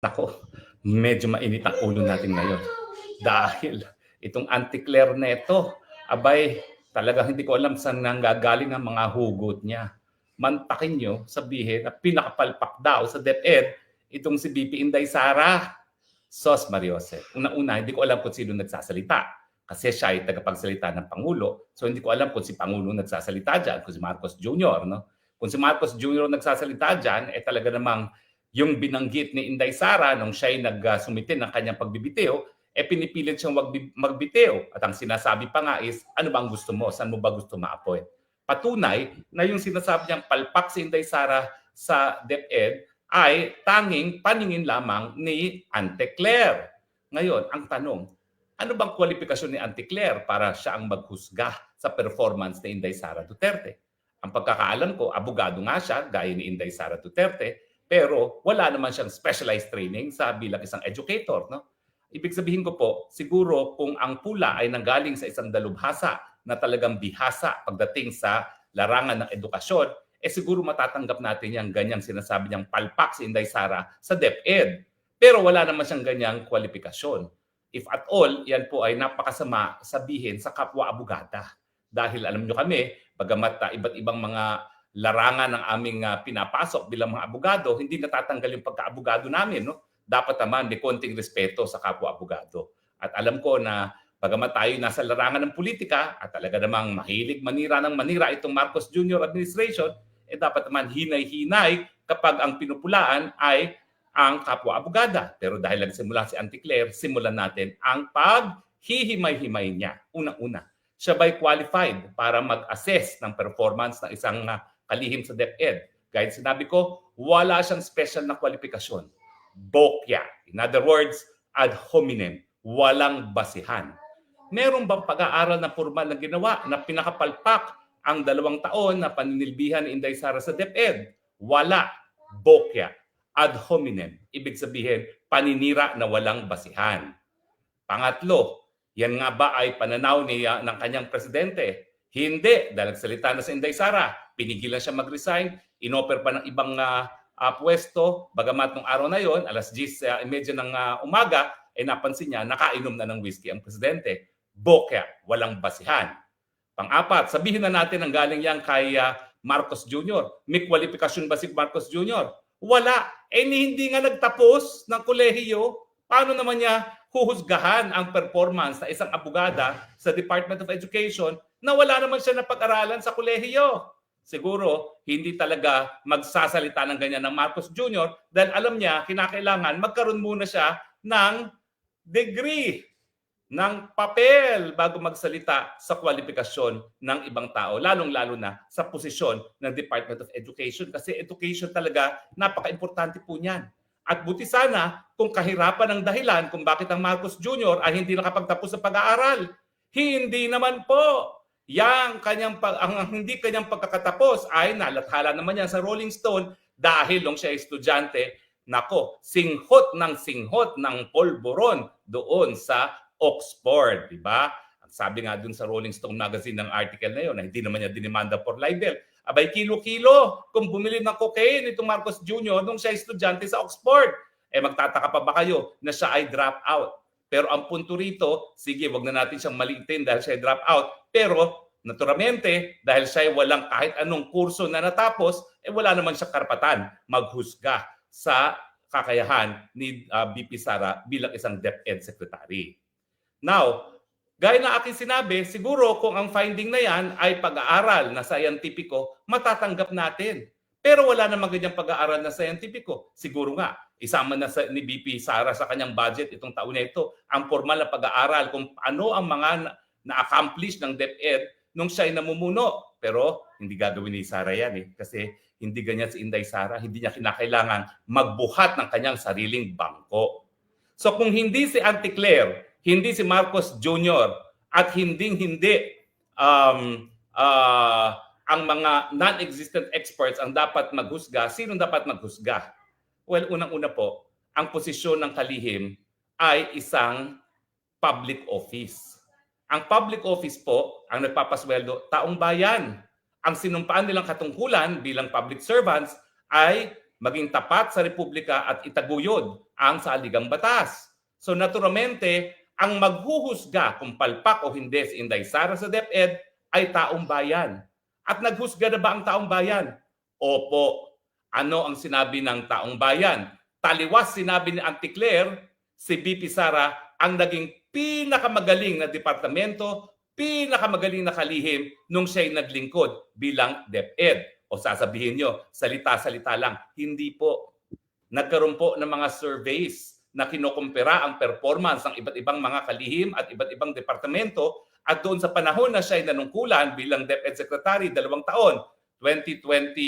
Nako, medyo mainit ang ulo natin ngayon. Dahil itong anti-Claire na ito, abay, talagang hindi ko alam saan nanggagaling ang mga hugot niya. Mantakin nyo, sabihin na pinakapalpak daw sa DepEd itong si VP Inday Sara. Sos Mariose. Una-una, hindi ko alam kung sino nagsasalita. Kasi siya ay tagapagsalita ng Pangulo. So hindi ko alam kung si Pangulo nagsasalita dyan, kung si Marcos Jr. No? Kung si Marcos Jr. nagsasalita dyan, eh talaga namang yung binanggit ni Inday Sara nung siya ay nagsumite ng kanyang pagbibitiw, eh pinipilit siyang magbitiw. At ang sinasabi pa nga is, ano ba ang gusto mo? Saan mo ba gusto ma-appoint? Patunay na yung sinasabi niyang palpak si Inday Sara sa DepEd ay tanging paningin lamang ni Ante Claire. Ngayon, ang tanong, ano bang kwalifikasyon ni Ante Claire para siya ang maghusga sa performance ni Inday Sara Duterte? Ang pagkakaalam ko, abogado nga siya, gaya ni Inday Sara Duterte, pero wala naman siyang specialized training sa bilang isang educator. No? Ibig sabihin ko po, siguro kung ang pula ay nanggaling sa isang dalubhasa na talagang bihasa pagdating sa larangan ng edukasyon, eh siguro matatanggap natin yung ganyang sinasabi niyang palpak si Inday Sara sa DepEd. Pero wala naman siyang ganyang kwalifikasyon. If at all, yan po ay napakasama sabihin sa kapwa abogada. Dahil alam nyo kami, bagamat iba't ibang mga larangan ng aming pinapasok bilang mga abogado, hindi natatanggal yung pagka-abogado namin. No? Dapat naman may konting respeto sa kapwa-abogado. At alam ko na bagamat tayo nasa larangan ng politika at talaga namang mahilig manira ng manira itong Marcos Jr. administration, eh dapat naman hinay-hinay kapag ang pinupulaan ay ang kapwa-abogada. Pero dahil nagsimula si Auntie Claire, simulan natin ang paghihimay-himay niya. Unang-una, siya ba'y qualified para mag-assess ng performance ng isang kalihim sa DepEd? Gaya sinabi ko, wala siyang special na kwalifikasyon. Bokya. In other words, ad hominem. Walang basihan. Meron bang pag-aaral na formal na ginawa na pinakapalpak ang 2 taon na paninilbihan ni Inday Sara sa DepEd? Wala. Bokya. Ad hominem. Ibig sabihin, paninira na walang basihan. Pangatlo, yan nga ba ay pananaw ng kanyang presidente? Hindi. Dahil nagsalita na si Inday Sara, pinigilan siya mag-resign, inoffer pa ng ibang pwesto, bagamat nung araw na yon, alas 10:30 ng umaga, ay napansin niya, nakainom na ng whiskey ang presidente. Bokya, walang basihan. Pang-apat, sabihin na natin ang galing yan kay Marcos Jr. May kwalifikasyon ba si Marcos Jr.? Wala. Eh hindi nga nagtapos ng kolehiyo. Paano naman niya huhusgahan ang performance na isang abogada sa Department of Education na wala naman siya napag-aralan sa kolehiyo? Siguro, hindi talaga magsasalita ng ganyan ng Marcos Jr. dahil alam niya, kinakailangan magkaroon muna siya ng degree, ng papel bago magsalita sa kwalifikasyon ng ibang tao, lalong-lalo na sa posisyon ng Department of Education. Kasi education talaga, napaka-importante po niyan. At buti sana kung kahirapan ang dahilan kung bakit ang Marcos Jr. ay hindi nakapagtapos sa pag-aaral. Hindi naman po. Ang hindi kanyang pagkakatapos ay nalathala naman yan sa Rolling Stone dahil nung siya ay estudyante, nako, singhot ng polboron doon sa Oxford, di ba? Ang sabi nga dun sa Rolling Stone magazine ng article na yun, na hindi naman niya dinimanda for libel. Abay, kilo-kilo kung bumili ng cocaine itong Marcos Jr. nung siya estudyante sa Oxford. Eh magtataka pa ba kayo na siya ay drop out? Pero ang punto rito, sige, wag na natin siyang maliitin dahil siya ay drop out. Pero naturalmente, dahil siya ay walang kahit anong kurso na natapos, eh wala naman siya karapatan maghusga sa kakayahan ni VP Sara bilang isang DepEd Secretary. Now, gaya na aking sinabi, siguro kung ang finding na yan ay pag-aaral na scientifico, matatanggap natin. Pero wala namang ganyang pag-aaral na scientifico. Siguro nga, isama na ni VP Sara sa kanyang budget itong taon na ito ang formal na pag-aaral kung ano ang mga na-accomplish ng DepEd nung siya ay namumuno. Pero hindi gagawin ni Sara yan kasi hindi ganyan si Inday Sara. Hindi niya kinakailangan magbuhat ng kanyang sariling bangko. So kung hindi si Auntie Claire, hindi si Marcos Jr. at hindi ang mga non-existent experts ang dapat maghusga, sino dapat maghusga? Well, unang-una po, ang posisyon ng kalihim ay isang public office. Ang public office po, ang nagpapasweldo, taong bayan. Ang sinumpaan nilang katungkulan bilang public servants ay maging tapat sa Republika at itaguyod ang saligang batas. So naturalmente, ang maghuhusga kung palpak o hindi si Inday Sara sa DepEd ay taong bayan. At naghusga na ba ang taong bayan? Opo. Ano ang sinabi ng taong bayan? Taliwas sinabi ni Auntie Claire, si BP Sara ang naging pinakamagaling na departamento, pinakamagaling na kalihim nung siya'y naglingkod bilang DepEd. O sasabihin nyo, salita-salita lang. Hindi po. Nagkaroon po ng mga surveys na kinukumpira ang performance ng iba't ibang mga kalihim at iba't ibang departamento. At doon sa panahon na siya ay nanungkulan bilang DepEd Secretary, 2 taon, 2022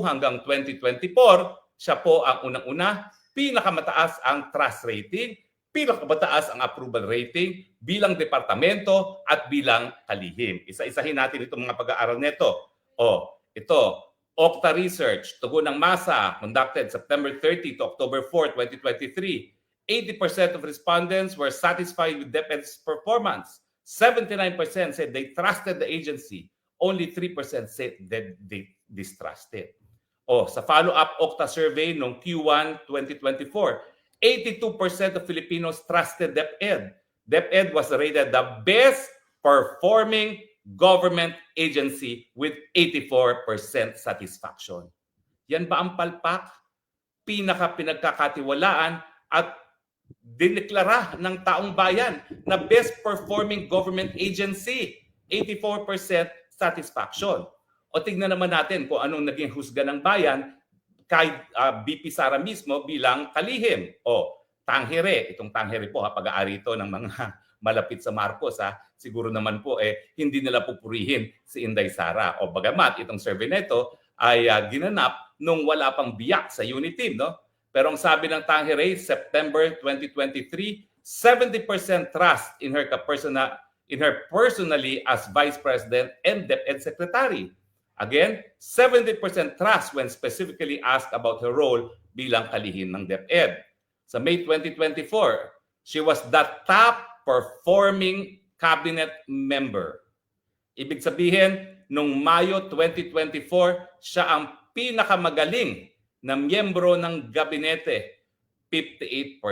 hanggang 2024, siya po ang unang-una, pinakamataas ang trust rating, pinakamataas ang approval rating bilang departamento at bilang kalihim. Isa-isahin natin itong mga pag-aaral nito. Ito, Okta Research, tugon ng masa, conducted September 30 to October 4, 2023. 80% of respondents were satisfied with DepEd's performance. 79% said they trusted the agency. Only 3% said that they distrusted. Sa follow-up Okta survey noong Q1 2024, 82% of Filipinos trusted DepEd. DepEd was rated the best performing government agency with 84% satisfaction. Yan ba ang palpak? Pinagkakatiwalaan at dineklara ng taong bayan na best performing government agency, 84% satisfaction. O tignan naman natin kung anong naging husga ng bayan kay BP Sara mismo bilang kalihim. Tangere. Itong tangere po, pag-aari ito ng mga malapit sa Marcos. Siguro naman po hindi nila pupurihin si Inday Sara. Bagamat itong survey na ito ay ginanap nung wala pang biyak sa unit team. No? Pero ang sabi ng tangere, September 2023, 70% trust in her personally as Vice President and DepEd Secretary. Again, 70% trust when specifically asked about her role bilang kalihim ng DepEd. Sa May 2024, she was the top performing cabinet member. Ibig sabihin, noong Mayo 2024, siya ang pinakamagaling na miyembro ng gabinete, 58%.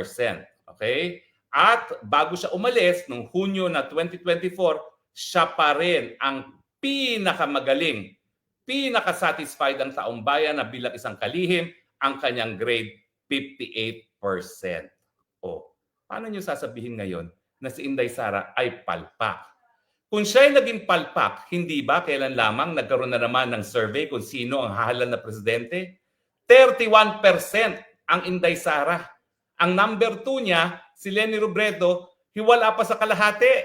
Okay? At bago siya umalis, noong Hunyo na 2024, siya pa rin ang pinakamagaling, pinaka-satisfied ang taong bayan na bilang isang kalihim, ang kanyang grade 58%. Paano niyo sasabihin ngayon na si Inday Sara ay palpak? Kung siya ay naging palpak, hindi ba kailan lamang nagkaroon na naman ng survey kung sino ang hahalal na presidente? 31% ang Inday Sara. Ang number 2 niya, si Leni Robredo, hiwala pa sa kalahati.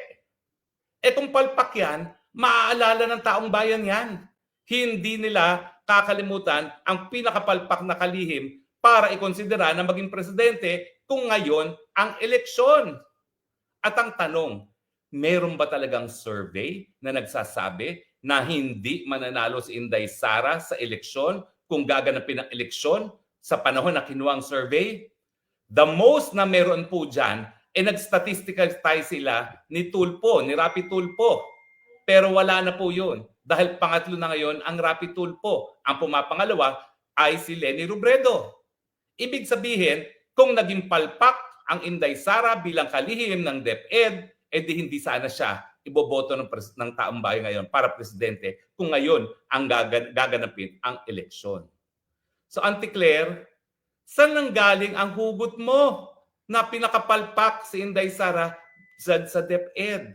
Etong palpak yan, maaalala ng taong bayan yan. Hindi nila kakalimutan ang pinakapalpak na kalihim para ikonsidera na maging presidente kung ngayon ang eleksyon. At ang tanong, meron ba talagang survey na nagsasabi na hindi mananalo si Inday Sara sa eleksyon kung gaganapin ang eleksyon sa panahon na kinuha ang survey? The most na meron po dyan, nag-statistical tayo sila ni Tulpo, ni Rapi Tulpo. Pero wala na po yun. Dahil pangatlo na ngayon ang Rapi Tulpo. Ang pumapangalawa ay si Leni Robredo. Ibig sabihin, kung naging palpak ang Inday Sara bilang kalihim ng DepEd, di hindi sana siya iboboto ng taong bayan ngayon para presidente kung ngayon ang gaganapin ang eleksyon. So Auntie Claire, saan nanggaling ang hugot mo na pinakapalpak si Inday Sara sa DepEd?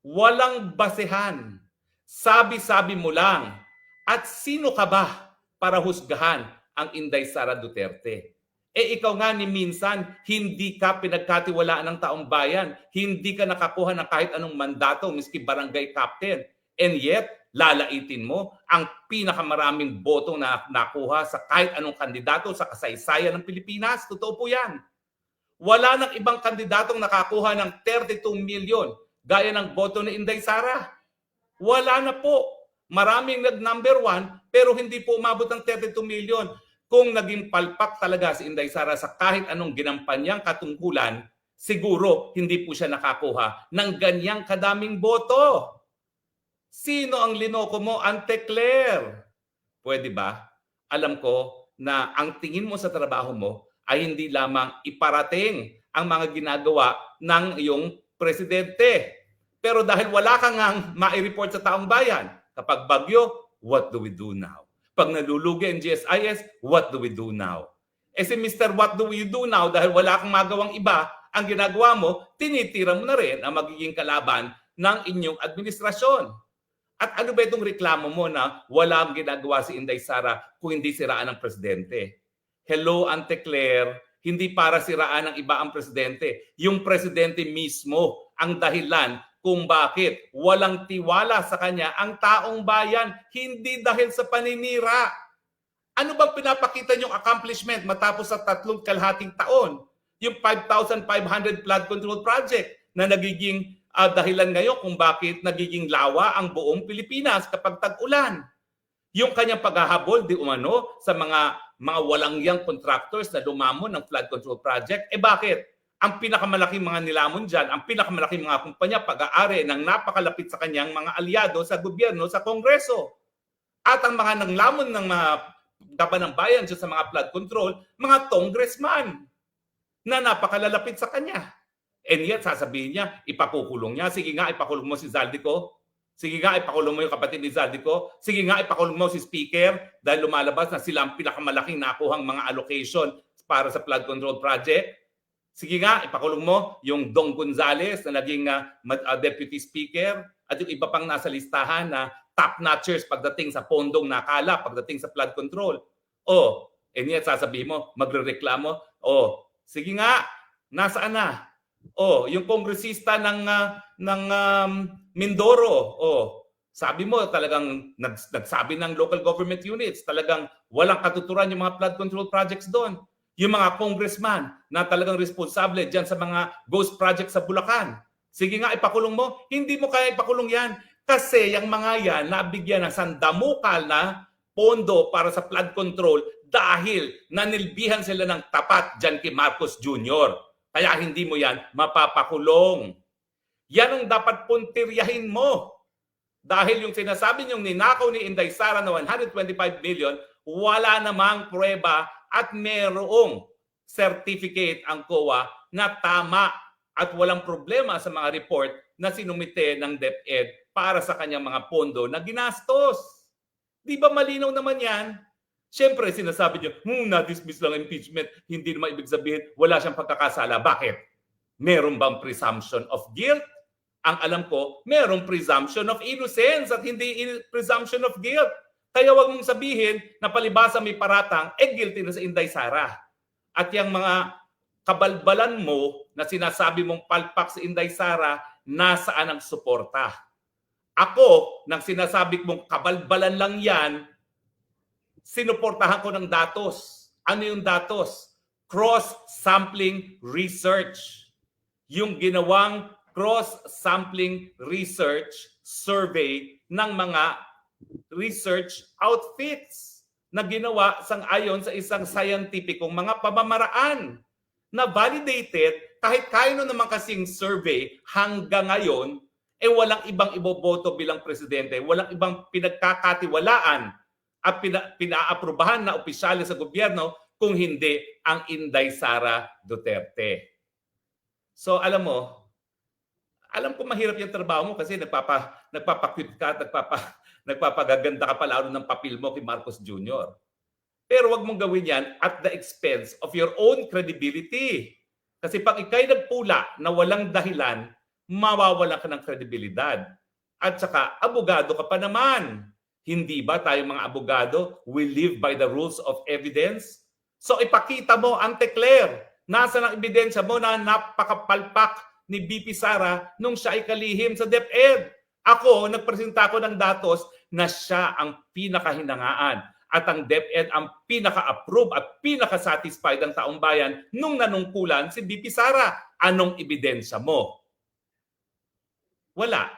Walang basehan. Sabi-sabi mo lang. At sino ka ba para husgahan ang Inday Sara Duterte? Ikaw nga ni minsan, hindi ka pinagkatiwalaan ng taong bayan. Hindi ka nakakuha ng kahit anong mandato, miski barangay captain. And yet, lalaitin mo ang pinakamaraming boto na nakuha sa kahit anong kandidato sa kasaysayan ng Pilipinas. Totoo po yan. Wala nang ibang kandidatong nakakuha ng 32 million gaya ng boto ni Inday Sara. Wala na po. Maraming nag-number 1 pero hindi po umabot ng 32 million. Kung naging palpak talaga si Inday Sara sa kahit anong ginampanyang katungkulan, siguro hindi po siya nakakuha ng ganyang kadaming boto. Sino ang linoko mo, Auntie Claire? Pwede ba? Alam ko na ang tingin mo sa trabaho mo ay hindi lamang iparating ang mga ginagawa ng iyong presidente. Pero dahil wala kang ma-report sa taong bayan, kapag bagyo, what do we do now? Pag nalulugi ang GSIS, what do we do now? Eh si Mr. What do we do now, dahil wala kang magawang iba, ang ginagawa mo, tinitira mo na rin ang magiging kalaban ng inyong administrasyon. At ano ba itong reklamo mo na walang ginagawa si Inday Sara kung hindi siraan ng presidente? Hello, Ante Claire, hindi para siraan ng iba ang presidente. Yung presidente mismo ang dahilan kung bakit walang tiwala sa kanya ang taong bayan, hindi dahil sa paninira. Ano bang pinapakita niyong accomplishment matapos sa 3.5 taon? Yung 5,500 flood control project na nagiging dahilan ngayon kung bakit nagiging lawa ang buong Pilipinas kapag tag-ulan. Yung kanyang paghahabol di umano sa mga walangyang contractors na lumamon ng flood control project, eh bakit? Ang pinakamalaking mga nilamon dyan, ang pinakamalaking mga kumpanya pag-aari ng napakalapit sa kanyang mga aliado sa gobyerno, sa Kongreso. At ang mga nanglamon ng mga Daba ng Bayan dyan sa mga flood control, mga congressman na napakalalapit sa kanya. And yet, sasabihin niya, ipakukulong niya. Sige nga, ipakulong mo si Zaldico. Sige nga, ipakulong mo yung kapatid ni Zaldico. Sige nga, ipakulong mo si Speaker dahil lumalabas na sila ang pinakamalaking nakuhang mga allocation para sa flood control project. Sige nga, ipakulong mo yung Dong Gonzales na naging Deputy Speaker at yung iba pang nasa listahan na top-notchers pagdating sa pondong nakala, pagdating sa flood control. And yet, sasabihin mo, magrereklamo. Sige nga, nasaan na? Yung kongresista ng Mindoro, sabi mo talagang nagsabi ng local government units, talagang walang katuturan yung mga flood control projects doon. Yung mga congressman na talagang responsable diyan sa mga ghost projects sa Bulacan. Sige nga, ipakulong mo. Hindi mo kaya ipakulong yan. Kasi yung mga yan, nabigyan ng sandamukal na pondo para sa flood control dahil nanilbihan sila ng tapat diyan kay Marcos Jr. Kaya hindi mo yan mapapakulong. Yan ang dapat puntiryahin mo. Dahil yung sinasabi niyong ninakaw ni Inday Sara na 125 million, wala namang pruweba at merong certificate ang COA na tama at walang problema sa mga report na sinumite ng DepEd para sa kanyang mga pondo na ginastos. Di ba malinaw naman yan? Siyempre, sinasabi niyo, na-dismiss lang impeachment, hindi naman ibig sabihin, wala siyang pagkakasala. Bakit? Meron bang presumption of guilt? Ang alam ko, merong presumption of innocence at hindi presumption of guilt. Kaya wag mong sabihin na palibasa may paratang, guilty na sa Inday Sara. At yung mga kabalbalan mo na sinasabi mong palpak sa Inday Sara, nasaan ang suporta? Ako, nang sinasabi mong kabalbalan lang yan, sinuportahan ko ng datos. Ano yung datos? Cross-sampling research. Yung ginawang cross-sampling research survey ng mga research outfits na ginawa sang-ayon sa isang scientificong mga pamamaraan na validated kahit kayo naman kasing survey hanggang ngayon, walang ibang iboboto bilang presidente, walang ibang pinagkakatiwalaan at pinaaprubahan na opisyales sa gobyerno kung hindi ang Inday Sara Duterte. So alam ko mahirap yung trabaho mo kasi nagpapakute ka at nagpapagaganda ka pa lalo ng papel mo kay Marcos Jr. Pero wag mong gawin yan at the expense of your own credibility. Kasi pag ikay nagpula na walang dahilan, mawawalan ka ng kredibilidad. At saka, abogado ka pa naman. Hindi ba tayo mga abogado, we live by the rules of evidence? So ipakita mo, Ante Claire, nasa ang ebidensya mo na napakapalpak ni BP Sara nung siya ay kalihim sa DepEd. Ako, nagpresenta ko ng datos na siya ang pinakahinangaan at ang DepEd ang pinaka-approve at pinaka-satisfied ng taong bayan nung nanungkulan si BP Sara. Anong ebidensya mo? Wala.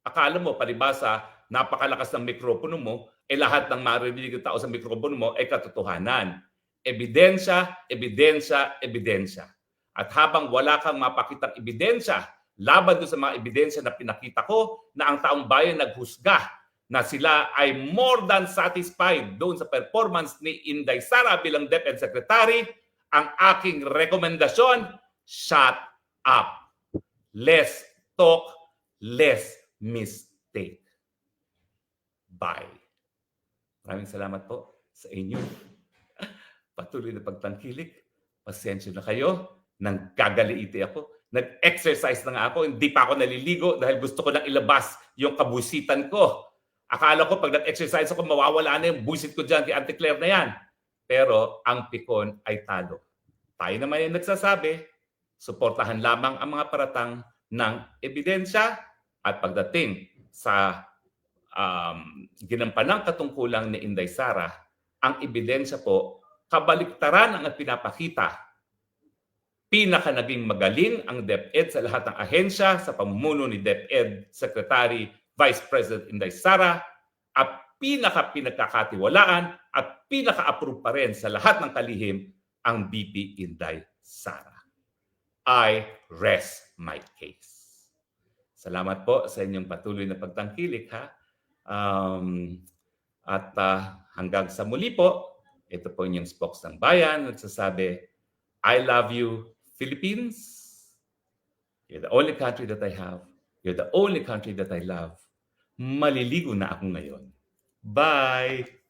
Akala mo, palibasa, napakalakas ng mikropono mo, lahat ng maririnig ng tao sa mikropono mo ay katotohanan. Ebidensya, ebidensya, ebidensya. At habang wala kang mapakitang ebidensya, laban doon sa mga ebidensya na pinakita ko na ang taong bayan naghusga na sila ay more than satisfied doon sa performance ni Inday Sara bilang DepEd Secretary, ang aking rekomendasyon, shut up. Less talk, less mistake. Bye. Maraming salamat po sa inyo. Patuloy na pagtangkilik. Pasensya na kayo. Nagkagaliiti ako. Nag-exercise na nga ako. Hindi pa ako naliligo dahil gusto ko nang ilabas yung kabusitan ko. Akala ko pag nag-exercise ako, mawawala na yung busit ko dyan kay Auntie Claire na yan. Pero ang pikon ay talo. Tayo naman yung nagsasabi, suportahan lamang ang mga paratang ng ebidensya at pagdating sa ginampanang katungkulang ni Inday Sara, ang ebidensya po, kabaliktaran ang pinapakita. Pinaka naging magaling ang DepEd sa lahat ng ahensya sa pamumuno ni DepEd Secretary Vice President Inday Sara at pinagkakatiwalaan at pinaka-approve pa rin sa lahat ng kalihim ang BP Inday Sara. I rest my case. Salamat po sa inyong patuloy na pagtangkilik ha. Hanggang sa muli po, ito po inyong spokes ng bayan nagsasabi, I love you, Philippines. You're the only country that I have. You're the only country that I love. Maliligo na ako ngayon. Bye!